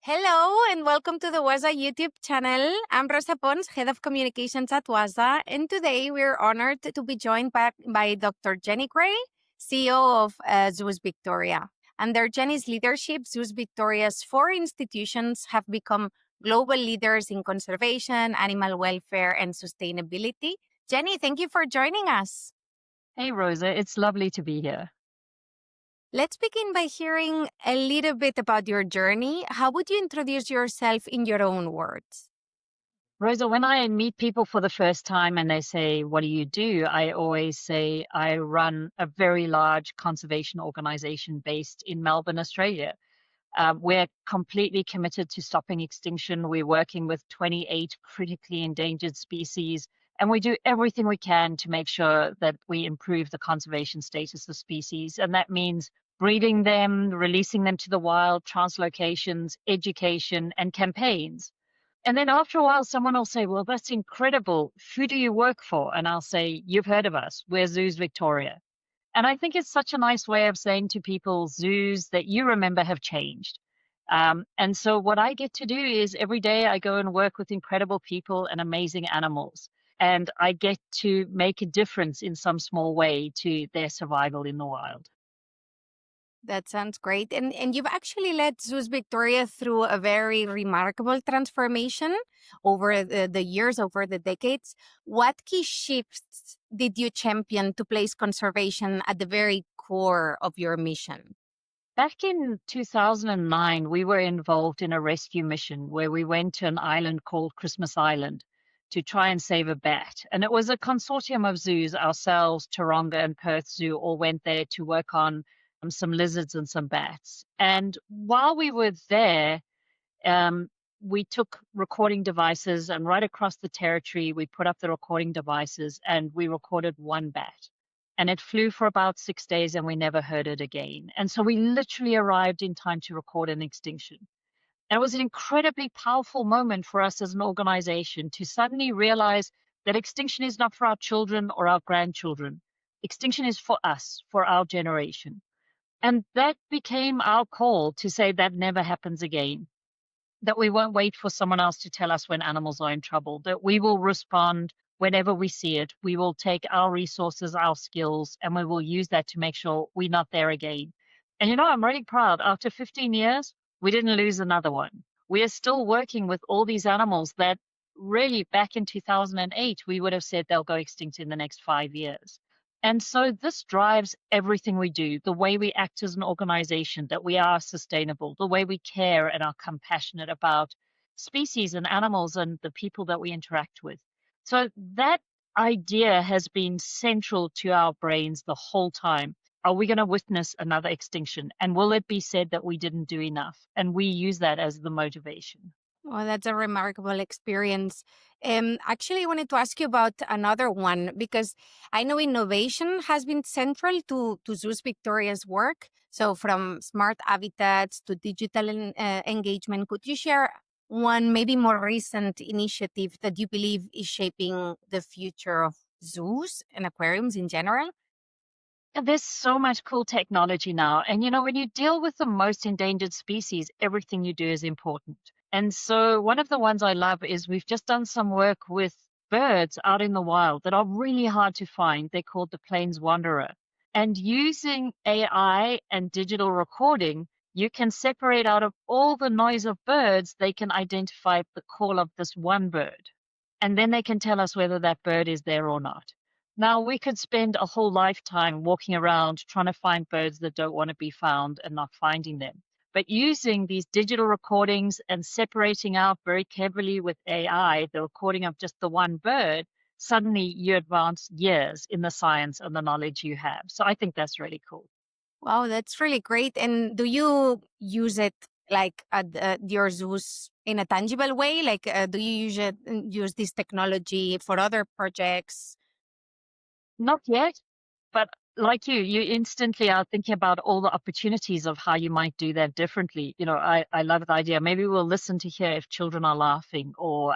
Hello and welcome to the Waza YouTube channel. I'm Rosa Pons, Head of Communications at Waza, and today we're honored to be joined by Dr. Jenny Gray, CEO of Zoos Victoria. Under Jenny's leadership, Zoos Victoria's four institutions have become global leaders in conservation, animal welfare, and sustainability. Jenny, thank you for joining us. Hey, Rosa, it's lovely to be here. Let's begin by hearing a little bit about your journey. How would you introduce yourself in your own words? Rosa, when I meet people for the first time and they say, "What do you do?" I always say, I run a very large conservation organization based in Melbourne, Australia. We're completely committed to stopping extinction. We're working with 28 critically endangered species, and we do everything we can to make sure that we improve the conservation status of species. And that means breeding them, releasing them to the wild, translocations, education, and campaigns. And then after a while, someone will say, "Well, that's incredible. Who do you work for?" And I'll say, "You've heard of us. We're Zoos Victoria." And I think it's such a nice way of saying to people, zoos that you remember have changed. And so what I get to do is every day I go and work with incredible people and amazing animals. And I get to make a difference in some small way to their survival in the wild. That sounds great. And you've actually led Zoos Victoria through a very remarkable transformation over the years, over the decades. What key shifts did you champion to place conservation at the very core of your mission? Back in 2009, we were involved in a rescue mission where we went to an island called Christmas Island to try and save a bat. And it was a consortium of zoos, ourselves, Taronga and Perth Zoo, all went there to work on some lizards and some bats. And while we were there, um, we took recording devices, and right across the territory, we put up the recording devices and we recorded one bat. And it flew for about 6 days and we never heard it again. And so we literally arrived in time to record an extinction. And it was an incredibly powerful moment for us as an organization to suddenly realize that extinction is not for our children or our grandchildren. Extinction is for us, for our generation. And that became our call to say that never happens again, that we won't wait for someone else to tell us when animals are in trouble, that we will respond whenever we see it. We will take our resources, our skills, and we will use that to make sure we're not there again. And I'm really proud. After 15 years, we didn't lose another one. We are still working with all these animals that really back in 2008, we would have said they'll go extinct in the next 5 years. And so this drives everything we do, the way we act as an organization, that we are sustainable, the way we care and are compassionate about species and animals and the people that we interact with. So that idea has been central to our brains the whole time. Are we going to witness another extinction? And will it be said that we didn't do enough? And we use that as the motivation. Well, that's a remarkable experience. Actually, I wanted to ask you about another one because I know innovation has been central to Zoos Victoria's work. So, from smart habitats to digital engagement, could you share one maybe more recent initiative that you believe is shaping the future of zoos and aquariums in general? There's so much cool technology now. And when you deal with the most endangered species, everything you do is important. And so one of the ones I love is we've just done some work with birds out in the wild that are really hard to find. They're called the plains wanderer. And using AI and digital recording, you can separate out of all the noise of birds, they can identify the call of this one bird. And then they can tell us whether that bird is there or not. Now, we could spend a whole lifetime walking around trying to find birds that don't want to be found and not finding them. But using these digital recordings and separating out very cleverly with AI the recording of just the one bird, suddenly you advance years in the science and the knowledge you have. So I think that's really cool. Wow, that's really great. And do you use it like at your zoos in a tangible way? Like, do you use this technology for other projects? Not yet, but like you instantly are thinking about all the opportunities of how you might do that differently. I love the idea. Maybe we'll listen to hear if children are laughing or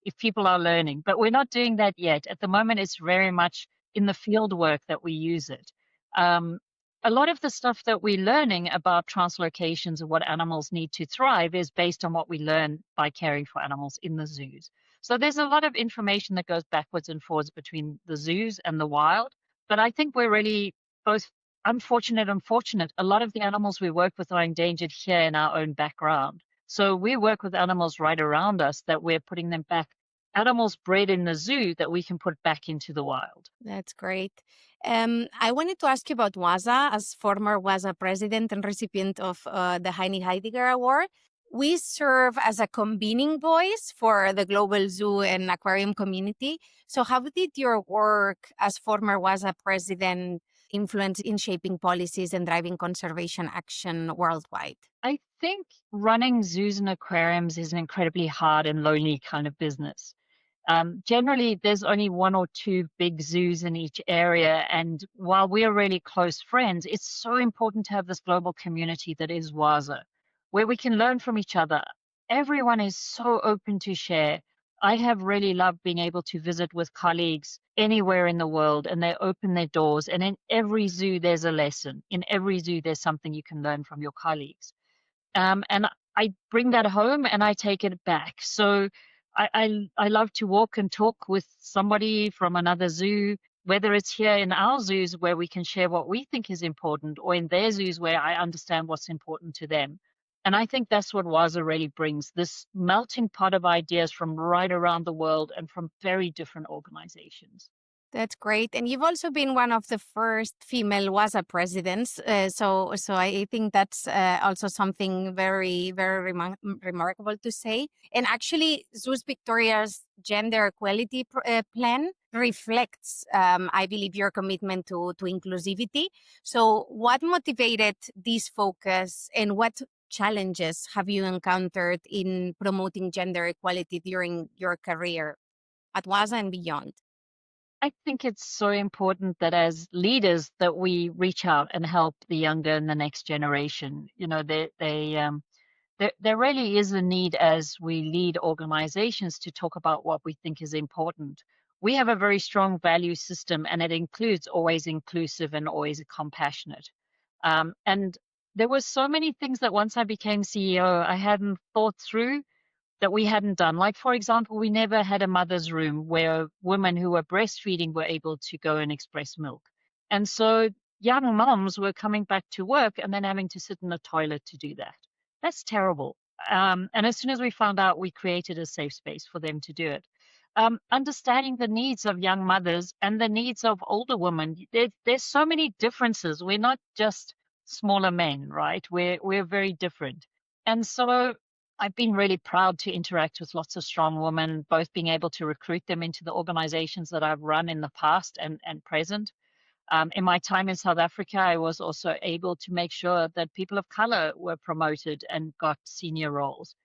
if people are learning, but we're not doing that yet. At the moment, it's very much in the field work that we use it. Um, a lot of the stuff that we're learning about translocations and what animals need to thrive is based on what we learn by caring for animals in the zoos. So there's a lot of information that goes backwards and forwards between the zoos and the wild. But I think we're really both unfortunate and fortunate. A lot of the animals we work with are endangered here in our own background. So we work with animals right around us that we're putting them back, animals bred in the zoo that we can put back into the wild. That's great. I wanted to ask you about WASA. As former WASA president and recipient of the Heine Heidegger Award, we serve as a convening voice for the global zoo and aquarium community. So, how did your work as former WASA president influence in shaping policies and driving conservation action worldwide? I think running zoos and aquariums is an incredibly hard and lonely kind of business. Generally, there's only one or two big zoos in each area. And while we are really close friends, it's so important to have this global community that is WASA, where we can learn from each other. Everyone is so open to share. I have really loved being able to visit with colleagues anywhere in the world, and they open their doors. And in every zoo, there's a lesson. In every zoo, there's something you can learn from your colleagues. And I bring that home and I take it back. So I love to walk and talk with somebody from another zoo, whether it's here in our zoos where we can share what we think is important, or in their zoos where I understand what's important to them. And I think that's what WASA really brings, this melting pot of ideas from right around the world and from very different organizations. That's great. And you've also been one of the first female WASA presidents. So I think that's also something very, very remarkable to say. And actually, Zeus Victoria's gender equality plan reflects, I believe, your commitment to inclusivity. So what motivated this focus, and what challenges have you encountered in promoting gender equality during your career at WASA and beyond? I think it's so important that as leaders that we reach out and help the younger and the next generation. You know, there really is a need as we lead organizations to talk about what we think is important. We have a very strong value system, and it includes always inclusive and always compassionate. And there were so many things that once I became CEO, I hadn't thought through that we hadn't done. Like, for example, we never had a mother's room where women who were breastfeeding were able to go and express milk. And so young moms were coming back to work and then having to sit in the toilet to do that. That's terrible. And as soon as we found out, we created a safe space for them to do it. Understanding the needs of young mothers and the needs of older women. There's so many differences. We're not just smaller men, right? We're very different. And so I've been really proud to interact with lots of strong women, both being able to recruit them into the organizations that I've run in the past and present. In my time in South Africa, I was also able to make sure that people of color were promoted and got senior roles.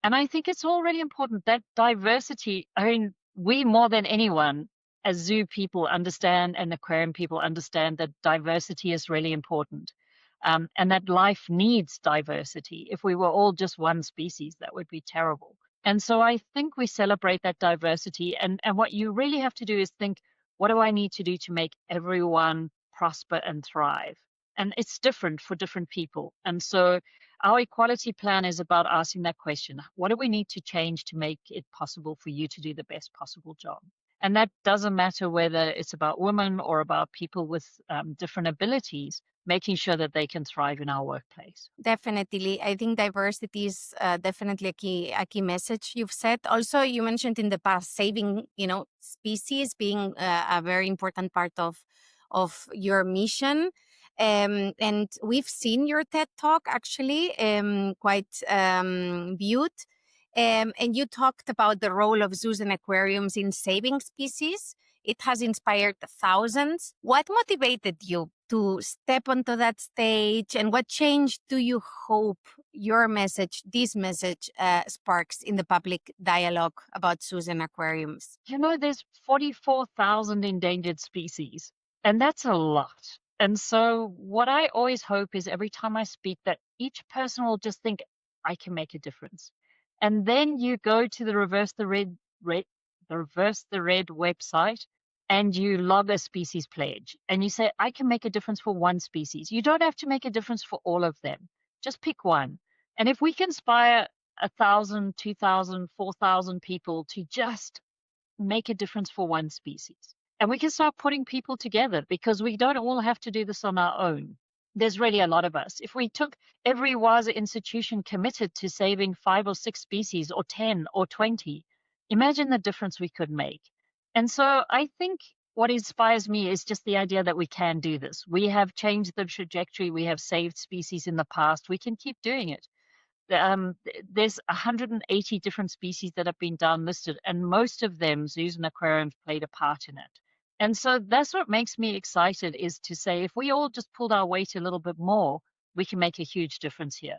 And I think it's all really important that diversity, I mean, we more than anyone as zoo people understand and aquarium people understand that diversity is really important. And that life needs diversity. If we were all just one species, that would be terrible. And so I think we celebrate that diversity. And what you really have to do is think, what do I need to do to make everyone prosper and thrive? And it's different for different people. And so our equality plan is about asking that question. What do we need to change to make it possible for you to do the best possible job? And that doesn't matter whether it's about women or about people with different abilities, making sure that they can thrive in our workplace. Definitely. I think diversity is definitely a key message you've said. Also, you mentioned in the past saving, species being a very important part of your mission. And we've seen your TED Talk actually quite viewed. And you talked about the role of zoos and aquariums in saving species. It has inspired thousands. What motivated you to step onto that stage, and what change do you hope this message sparks in the public dialogue about zoos and aquariums? There's 44,000 endangered species, and that's a lot. And so what I always hope is every time I speak that each person will just think, I can make a difference. And then you go to the Reverse the Red website and you log a species pledge and you say, I can make a difference for one species. You don't have to make a difference for all of them. Just pick one. And if we can inspire 1,000, 2,000, 4,000 people to just make a difference for one species, and we can start putting people together because we don't all have to do this on our own. There's really a lot of us. If we took every WASA institution committed to saving 5 or 6 species or 10 or 20, imagine the difference we could make. And so I think what inspires me is just the idea that we can do this. We have changed the trajectory. We have saved species in the past. We can keep doing it. There's 180 different species that have been downlisted, and most of them, zoos and aquariums played a part in it. And so that's what makes me excited, is to say, if we all just pulled our weight a little bit more, we can make a huge difference here.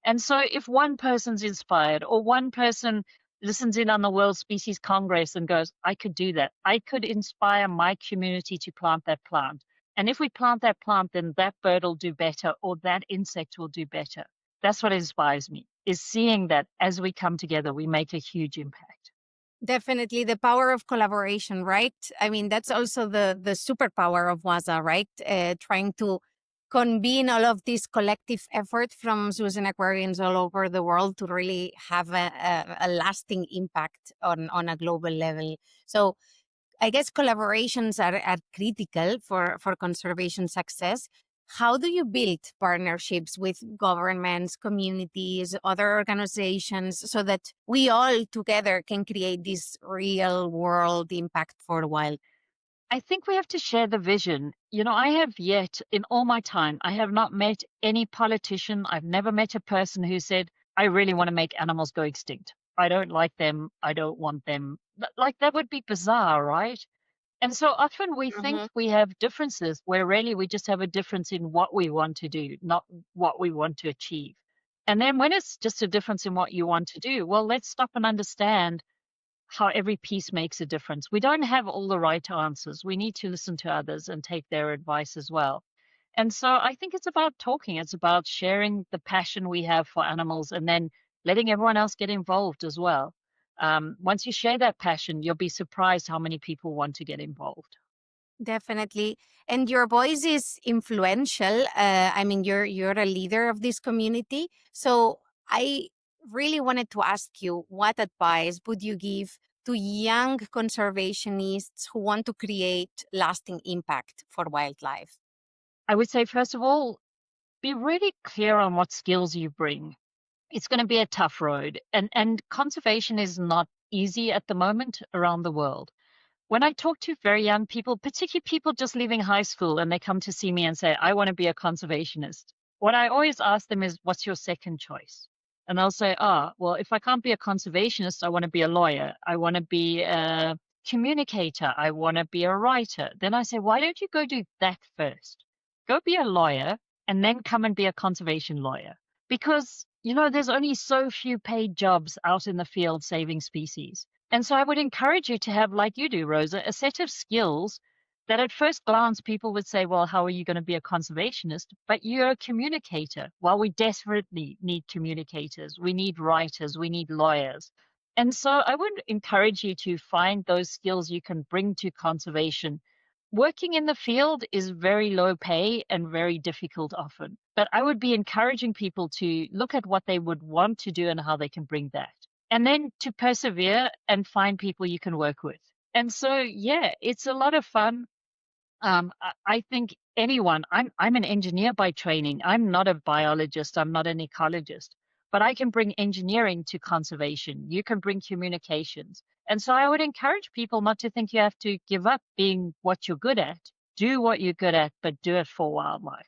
And so if one person's inspired, or one person listens in on the World Species Congress and goes, I could do that. I could inspire my community to plant that plant. And if we plant that plant, then that bird will do better, or that insect will do better. That's what inspires me, is seeing that as we come together, we make a huge impact. Definitely the power of collaboration, right? I mean, that's also the superpower of WASA, right? Trying to convene all of this collective effort from zoos and aquariums all over the world to really have a lasting impact on a global level. So I guess collaborations are critical for conservation success. How do you build partnerships with governments, communities, other organizations so that we all together can create this real world impact for wild? I think we have to share the vision. I have yet, in all my time, I have not met any politician. I've never met a person who said, I really want to make animals go extinct. I don't like them. I don't want them. Like, that would be bizarre, right? And so often we think Mhm. we have differences where really we just have a difference in what we want to do, not what we want to achieve. And then when it's just a difference in what you want to do, well, let's stop and understand how every piece makes a difference. We don't have all the right answers. We need to listen to others and take their advice as well. And so I think it's about talking. It's about sharing the passion we have for animals and then letting everyone else get involved as well. Once you share that passion, you'll be surprised how many people want to get involved. Definitely. And your voice is influential. I mean, you're a leader of this community. So I really wanted to ask you, what advice would you give to young conservationists who want to create lasting impact for wildlife? I would say, first of all, be really clear on what skills you bring. It's going to be a tough road, and conservation is not easy at the moment around the world. When I talk to very young people, particularly people just leaving high school, and they come to see me and say, I want to be a conservationist, what I always ask them is, what's your second choice? And they'll say, well, if I can't be a conservationist, I want to be a lawyer. I want to be a communicator. I want to be a writer. Then I say, why don't you go do that first? Go be a lawyer and then come and be a conservation lawyer. Because, there's only so few paid jobs out in the field saving species. And so I would encourage you to have, like you do, Rosa, a set of skills that at first glance people would say, well, how are you going to be a conservationist? But you're a communicator. Well, we desperately need communicators. We need writers. We need lawyers. And so I would encourage you to find those skills you can bring to conservation. Working in the field is very low pay and very difficult often. But I would be encouraging people to look at what they would want to do and how they can bring that. And then to persevere and find people you can work with. And so, yeah, it's a lot of fun. I think I'm an engineer by training. I'm not a biologist. I'm not an ecologist, but I can bring engineering to conservation. You can bring communications. And so I would encourage people not to think you have to give up being what you're good at. Do what you're good at, but do it for wildlife.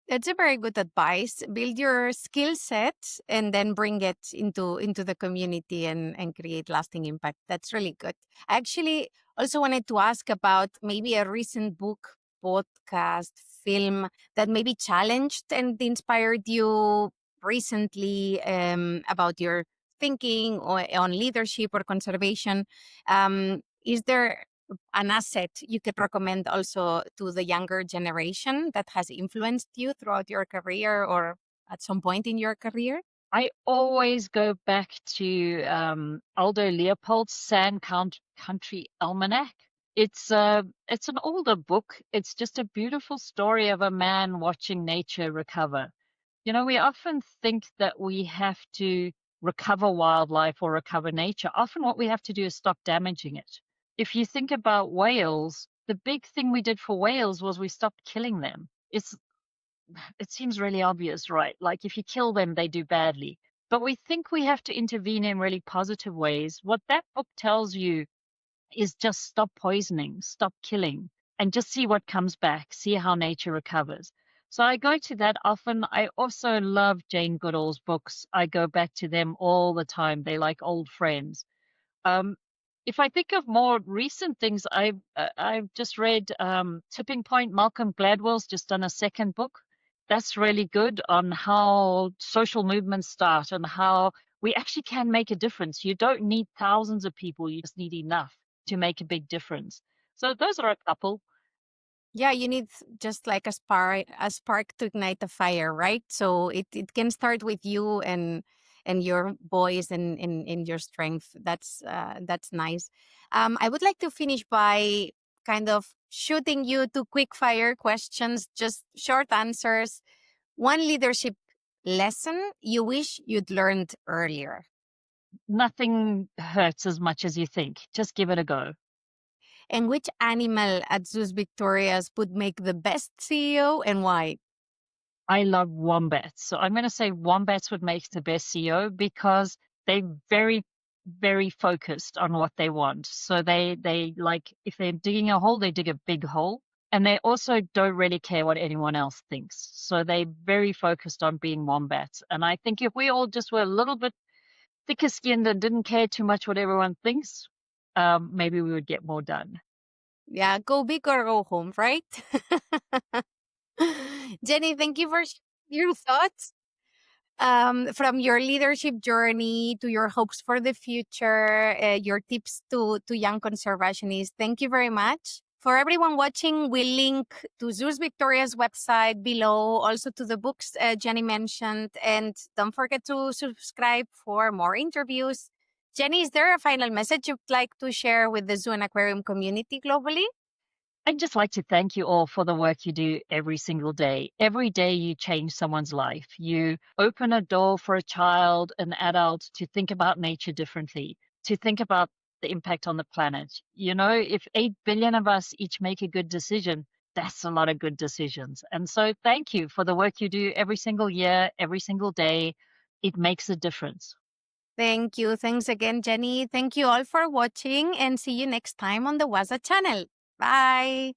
That's a very good advice. Build your skill set and then bring it into the community and create lasting impact. That's really good. I actually also wanted to ask about maybe a recent book, podcast, film that maybe challenged and inspired you recently about your thinking on leadership or conservation. Is there an asset you could recommend also to the younger generation that has influenced you throughout your career or at some point in your career? I always go back to Aldo Leopold's Country Almanac. It's an older book. It's just a beautiful story of a man watching nature recover. You know, we often think that we have to recover wildlife or recover nature. Often what we have to do is stop damaging it. If you think about whales, the big thing we did for whales was we stopped killing them. It seems really obvious, right? Like if you kill them, they do badly. But we think we have to intervene in really positive ways. What that book tells you is just stop poisoning, stop killing, and just see what comes back, see how nature recovers. So I go to that often. I also love Jane Goodall's books. I go back to them all the time. They like old friends. Um, if I think of more recent things, I've just read Tipping Point. Malcolm Gladwell's just done a second book. That's really good on how social movements start and how we actually can make a difference. You don't need thousands of people, you just need enough to make a big difference. So those are a couple. Yeah, you need just like a spark to ignite the fire, right? So it can start with you and your voice and your strength. That's nice. I would like to finish by kind of shooting you two quick fire questions, just short answers. One leadership lesson you wish you'd learned earlier. Nothing hurts as much as you think. Just give it a go. And which animal at Zoos Victorias would make the best CEO and why? I love wombats. So I'm going to say wombats would make the best CEO because they're very, very focused on what they want. So they like, if they're digging a hole, they dig a big hole. And they also don't really care what anyone else thinks. So they're very focused on being wombats. And I think if we all just were a little bit thicker skinned and didn't care too much what everyone thinks, maybe we would get more done. Yeah, go big or go home, right? Jenny, thank you for your thoughts. From your leadership journey to your hopes for the future, your tips to young conservationists. Thank you very much. For everyone watching, we'll link to Zeus Victoria's website below, also to the books Jenny mentioned. And don't forget to subscribe for more interviews. Jenny, is there a final message you'd like to share with the zoo and aquarium community globally? I'd just like to thank you all for the work you do every single day. Every day you change someone's life. You open a door for a child, an adult to think about nature differently, to think about the impact on the planet. You know, if 8 billion of us each make a good decision, that's a lot of good decisions. And so thank you for the work you do every single year, every single day. It makes a difference. Thank you. Thanks again, Jenny. Thank you all for watching and see you next time on the Waza channel. Bye.